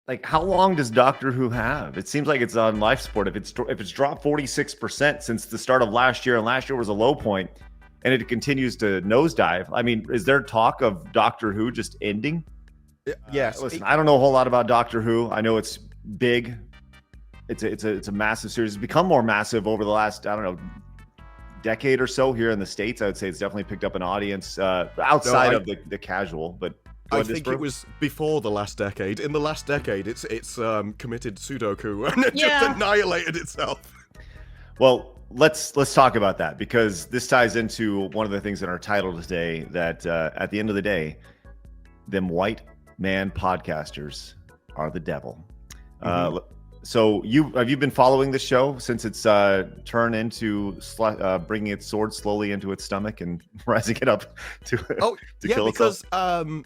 like, how long does Doctor Who have? It seems like it's on life support. If it's dropped 46% since the start of last year, and last year was a low point, and it continues to nosedive. I mean, is there talk of Doctor Who just ending? Yes. Listen, I don't know a whole lot about Doctor Who. I know it's big. It's a massive series. It's become more massive over the last, I don't know, decade or so here in the States. I would say it's definitely picked up an audience outside of the casual. But I think it was before the last decade. In the last decade, it's committed Sudoku and it just annihilated itself. Well, let's talk about that, because this ties into one of the things in our title today, that at the end of the day, them white man podcasters are the devil. So have you been following the show since it's turned into bringing its sword slowly into its stomach and rising it up to kill because itself?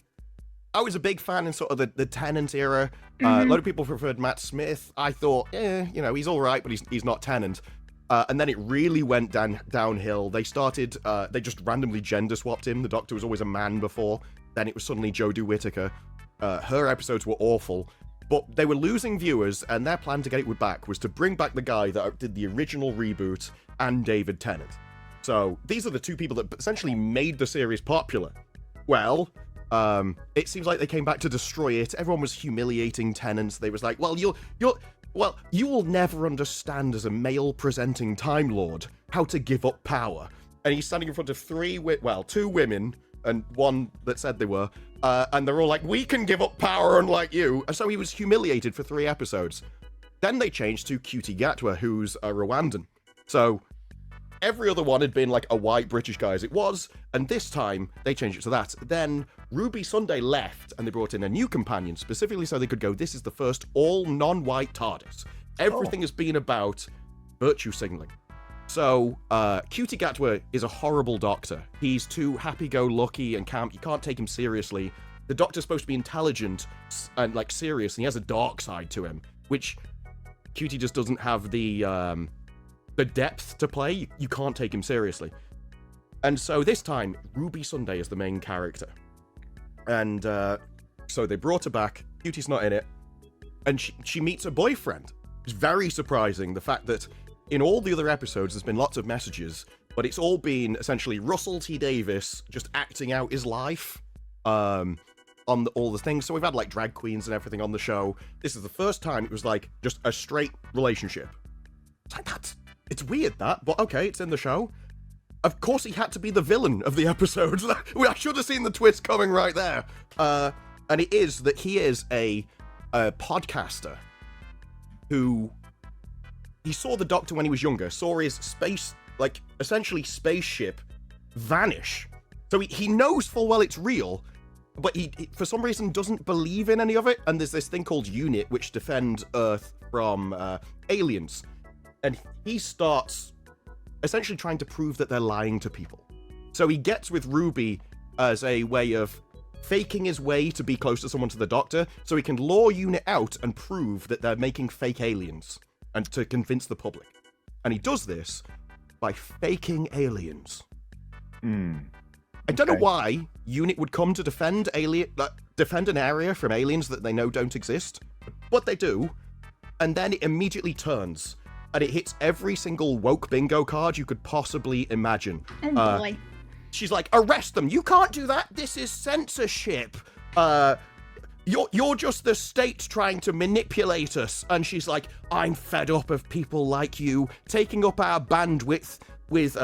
I was a big fan in sort of the Tennant era. A lot of people preferred Matt Smith. I thought, he's all right, but he's not Tennant. And then it really went downhill. They just randomly gender swapped him. The Doctor was always a man before. Then it was suddenly Jodie Whittaker. Her episodes were awful. But they were losing viewers, and their plan to get it back was to bring back the guy that did the original reboot and David Tennant. So these are the two people that essentially made the series popular. Well, it seems like they came back to destroy it. Everyone was humiliating Tennant. They was like, well, you will never understand as a male-presenting Time Lord how to give up power. And he's standing in front of two women and one that said they were, and they're all like, we can give up power unlike you. And so he was humiliated for 3 episodes. Then they changed to Cutie Gatwa, who's a Rwandan. So every other one had been like a white British guy as it was, and this time they changed it to that. Then Ruby Sunday left, and they brought in a new companion, specifically so they could go, this is the first all non-white TARDIS. Everything has been about virtue signaling. So, Cutie Gatwa is a horrible doctor. He's too happy-go-lucky and camp. You can't take him seriously. The Doctor's supposed to be intelligent and, like, serious, and he has a dark side to him, which Cutie just doesn't have the depth to play. You can't take him seriously. And so this time, Ruby Sunday is the main character. And so they brought her back. Cutie's not in it. And she meets her boyfriend. It's very surprising, the fact that in all the other episodes, there's been lots of messages, but it's all been essentially Russell T Davies just acting out his life on all the things. So we've had like drag queens and everything on the show. This is the first time it was like just a straight relationship. It's like, it's weird that, but okay, it's in the show. Of course he had to be the villain of the episode. I should have seen the twist coming right there. And it is that he is a podcaster who... He saw the Doctor when he was younger, saw his essentially spaceship vanish. So he knows full well it's real, but he for some reason doesn't believe in any of it. And there's this thing called UNIT, which defend Earth from aliens. And he starts essentially trying to prove that they're lying to people. So he gets with Ruby as a way of faking his way to be close to someone to the Doctor, so he can lure UNIT out and prove that they're making fake aliens. And to convince the public. And he does this by faking aliens. I don't know why UNIT would come to defend an area from aliens that they know don't exist, but they do. And then it immediately turns, and it hits every single woke bingo card you could possibly imagine. Oh boy. She's like, arrest them! You can't do that! This is censorship! You're just the state trying to manipulate us. And she's like, I'm fed up of people like you taking up our bandwidth with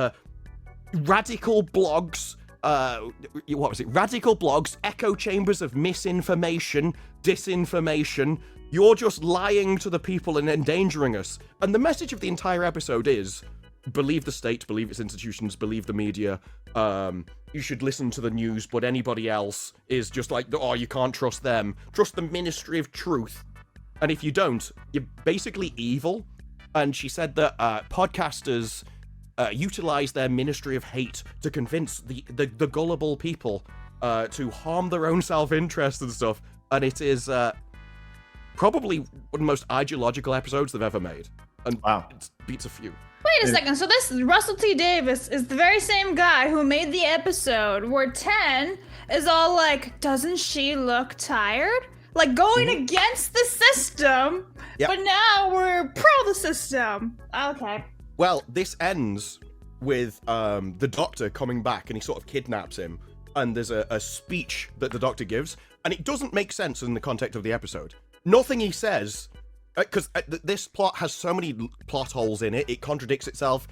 radical blogs. What was it? Radical blogs, echo chambers of misinformation, disinformation. You're just lying to the people and endangering us. And the message of the entire episode is, believe the state, believe its institutions, believe the media. You should listen to the news, but anybody else is just like, oh, you can't trust them. Trust the Ministry of Truth. And if you don't, you're basically evil. And she said that podcasters utilize their Ministry of Hate to convince the gullible people to harm their own self-interest and stuff. And it is probably one of the most ideological episodes they've ever made. And it beats a few. Wait a second, so this Russell T Davies is the very same guy who made the episode where 10 is all like, doesn't she look tired? like going against the system, Yep. but now we're pro the system. Okay. Well, this ends with the doctor coming back and he sort of kidnaps him, and there's a speech that the doctor gives, and it doesn't make sense in the context of the episode. Nothing he says, because this plot has so many plot holes in it, it contradicts itself.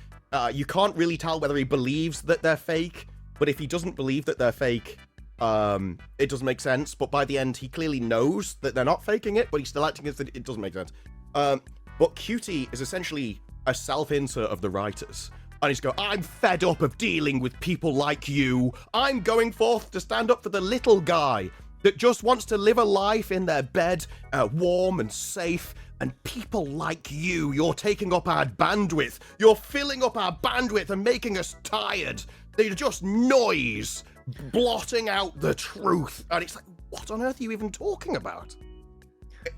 You can't really tell whether he believes that they're fake, but if he doesn't believe that they're fake, it doesn't make sense. But by the end, he clearly knows that they're not faking it, but he's still acting as if it doesn't make sense. But Cutie is essentially a self-insert of the writers. And he's going, I'm fed up of dealing with people like you. I'm going forth to stand up for the little guy that just wants to live a life in their bed, warm and safe. And people like you, you're taking up our bandwidth. You're filling up our bandwidth and making us tired. They're just noise, blotting out the truth. And it's like, what on earth are you even talking about?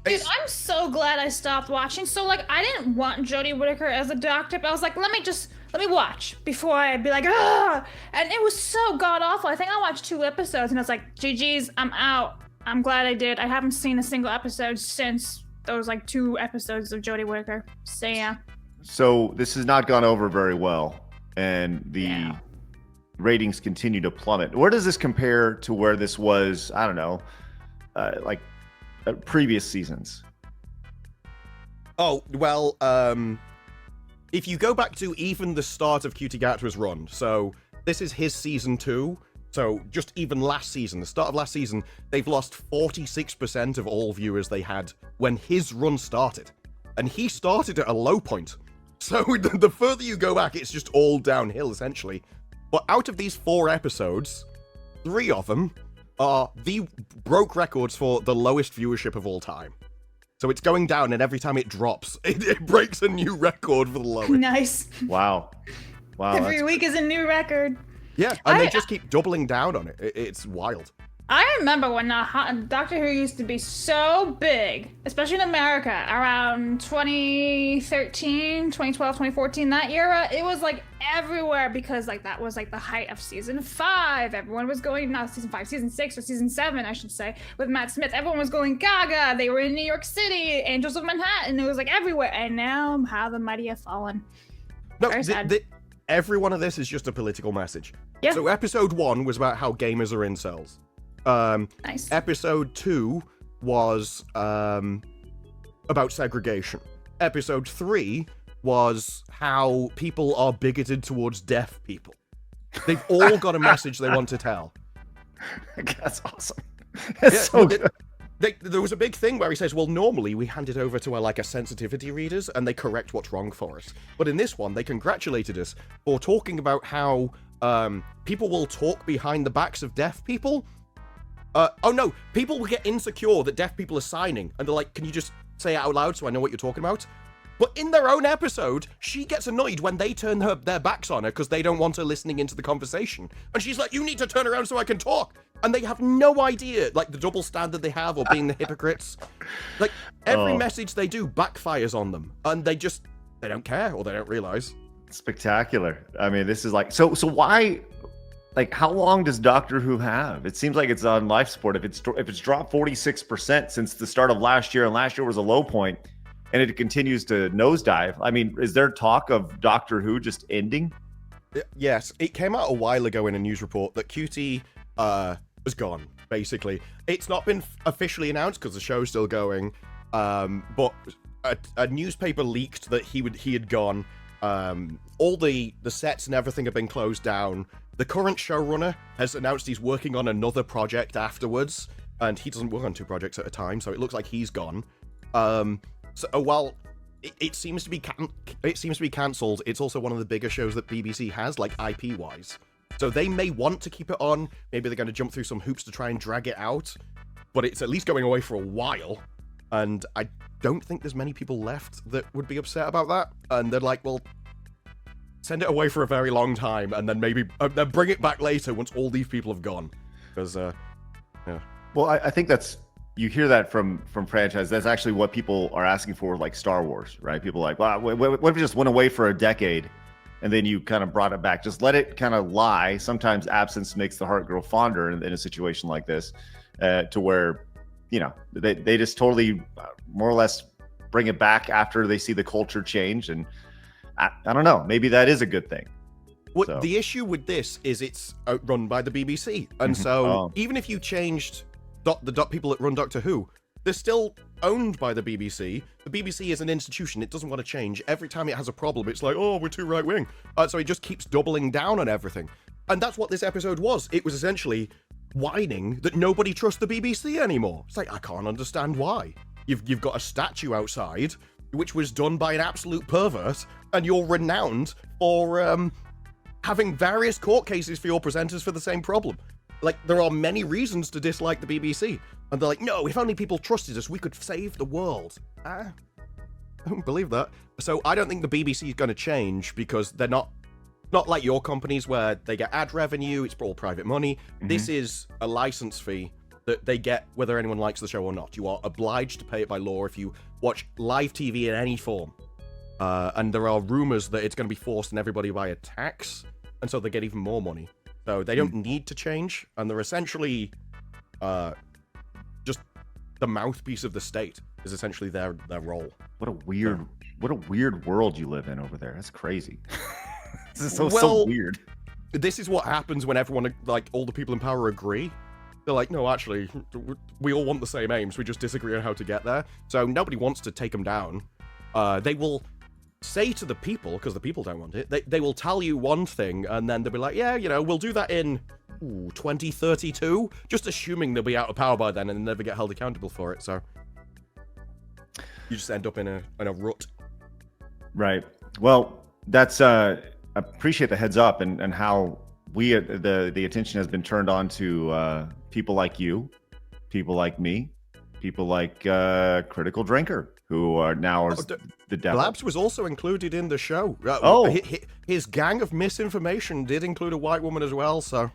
Dude, I'm so glad I stopped watching. So, like, I didn't want Jodie Whittaker as a doctor, but I was like, let me watch before I'd be like, ah! And it was so god-awful. I think I watched 2 episodes, and I was like, GG's, I'm out. I'm glad I did. I haven't seen a single episode since those, like, 2 episodes of Jodie Whittaker. So, yeah. So this has not gone over very well, and the ratings continue to plummet. Where does this compare to where this was, I don't know, previous seasons? Oh, well, if you go back to even the start of Cutie Gatwa's run, so this is his season 2, so just even last season, the start of last season, they've lost 46% of all viewers they had when his run started. And he started at a low point. So the further you go back, it's just all downhill, essentially. But out of these 4 episodes, 3 of them broke records for the lowest viewership of all time. So it's going down, and every time it drops, it breaks a new record for the lowest. Nice. Wow. Every week is a new record. Yeah, and they just keep doubling down on it. It's wild. I remember when Doctor Who used to be so big, especially in America, around 2013, 2012, 2014, that era. It was like everywhere because like that was like the height of season 5. Everyone was going, not season 5, season 6 or season 7, I should say, with Matt Smith. Everyone was going gaga. They were in New York City, Angels of Manhattan. It was like everywhere. And now how the mighty have fallen. No, Very sad. every one of this is just a political message. Yeah. So episode 1 was about how gamers are incels. Nice. Episode 2 was about segregation. Episode 3 was how people are bigoted towards deaf people. They've all got a message they want to tell. That's awesome. That's so good. There was a big thing where he says, well, normally we hand it over to our sensitivity readers and they correct what's wrong for us. But in this one, they congratulated us for talking about how people will talk behind the backs of deaf people. Oh no, people will get insecure that deaf people are signing, and they're like, can you just say it out loud so I know what you're talking about? But in their own episode, she gets annoyed when they turn their backs on her because they don't want her listening into the conversation. And she's like, you need to turn around so I can talk. And they have no idea, like, the double standard they have or being the hypocrites. Like, every message they do backfires on them. And they don't care or they don't realize. Spectacular. I mean, this is like, so why, like, how long does Doctor Who have? It seems like it's on life support. If it's dropped 46% since the start of last year, and last year was a low point, and it continues to nosedive. I mean, is there talk of Doctor Who just ending? Yes, it came out a while ago in a news report that Cutie was gone, basically. It's not been officially announced because the show's still going, but a newspaper leaked that he had gone. All the sets and everything have been closed down. The current showrunner has announced he's working on another project afterwards, and he doesn't work on 2 projects at a time, so it looks like he's gone. So while it seems to be cancelled, it's also one of the bigger shows that BBC has, like IP wise. So they may want to keep it on. Maybe they're going to jump through some hoops to try and drag it out, but it's at least going away for a while. And I don't think there's many people left that would be upset about that. And they're like, well, send it away for a very long time, and then maybe then bring it back later once all these people have gone. Because, yeah. Well, I think you hear that from franchise. That's actually what people are asking for, like Star Wars, right? People are like, wow, what if it just went away for a decade, and then you kind of brought it back? Just let it kind of lie. Sometimes absence makes the heart grow fonder in a situation like this, to where they just totally more or less bring it back after they see the culture change. And I don't know, maybe that is a good thing. What the issue with this is it's run by the BBC, and so even if you changed the people that run Doctor Who, they're still owned by the BBC. The BBC is an institution; it doesn't want to change. Every time it has a problem, it's like, oh, we're too right wing, so it just keeps doubling down on everything. And that's what this episode was. It was essentially whining that nobody trusts the BBC anymore. It's like, I can't understand why. You've got a statue outside, which was done by an absolute pervert, and you're renowned for having various court cases for your presenters for the same problem. Like, there are many reasons to dislike the BBC. And they're like, no, if only people trusted us, we could save the world. I don't believe that. So I don't think the BBC is going to change because they're not like your companies where they get ad revenue, it's all private money. This is a license fee that they get whether anyone likes the show or not. You are obliged to pay it by law if you watch live TV in any form. And there are rumors that it's going to be forced on everybody by a tax, and so they get even more money. So they don't need to change, and they're essentially just the mouthpiece of the state is essentially their role. What a weird world you live in over there. That's crazy. This is so weird. This is what happens when everyone, like, all the people in power agree. They're like, no, actually, we all want the same aims. We just disagree on how to get there. So nobody wants to take them down. They will say to the people, because the people don't want it, they will tell you one thing, and then they'll be like, yeah, we'll do that in 2032, just assuming they'll be out of power by then and never get held accountable for it. So you just end up in a rut. Right. Well, that's I appreciate the heads up and how the attention has been turned on to people like you, people like me, people like Critical Drinker, who are now the devil. Blabs was also included in the show. His gang of misinformation did include a white woman as well, so...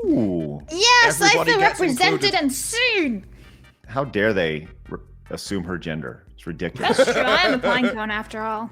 Ooh. Yes, Everybody I feel gets represented included. and sued! How dare they assume her gender? It's ridiculous. That's true, I am a pine cone after all.